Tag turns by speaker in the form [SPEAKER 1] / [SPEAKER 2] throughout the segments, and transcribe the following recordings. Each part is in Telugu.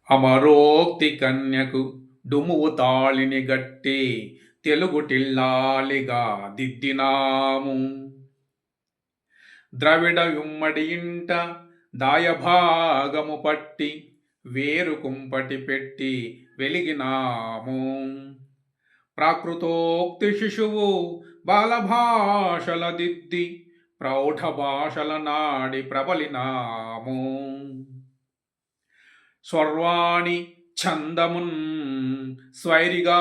[SPEAKER 1] అమరోక్తి కన్యకు డుమువు తాళిని గట్టి తెలుగు టిల్లాలిగా దిద్దినాము. ద్రవిడ ఉమ్మడి ఇంట దాయభాగము పట్టి వేరు కుంపటి పెట్టి వెలిగినాము. ప్రాకృతోక్తి శిశువు బాలభాషల దిద్ది ప్రౌఢ భాషల నాడి ప్రబలినాము. స్వర్వాణి ఛందమున్ స్వైరిగా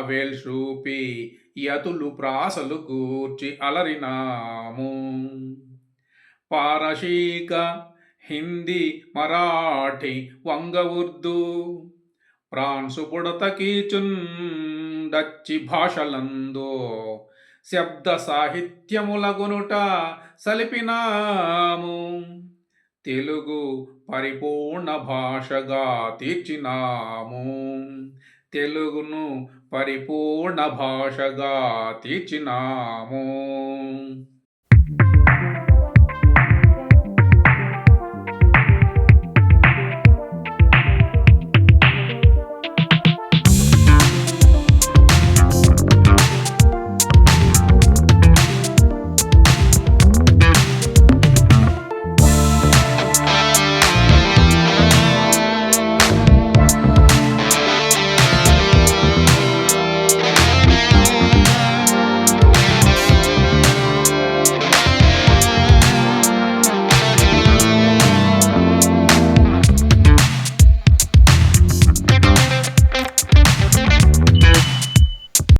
[SPEAKER 1] వేల్చూపి యతులు ప్రాసలు కూర్చి అలరినాము. పారశీక హిందీ మరాఠీ వంగ ఉర్దూ ఫ్రాన్సు పుడతకీచున్ డచ్చి భాషలందు శబ్ద సాహిత్యములగునుట సలిపినాము. తెలుగు పరిపూర్ణ భాషగా తీర్చినాము. తెలుగును పరిపూర్ణ భాషగా తీర్చినాము.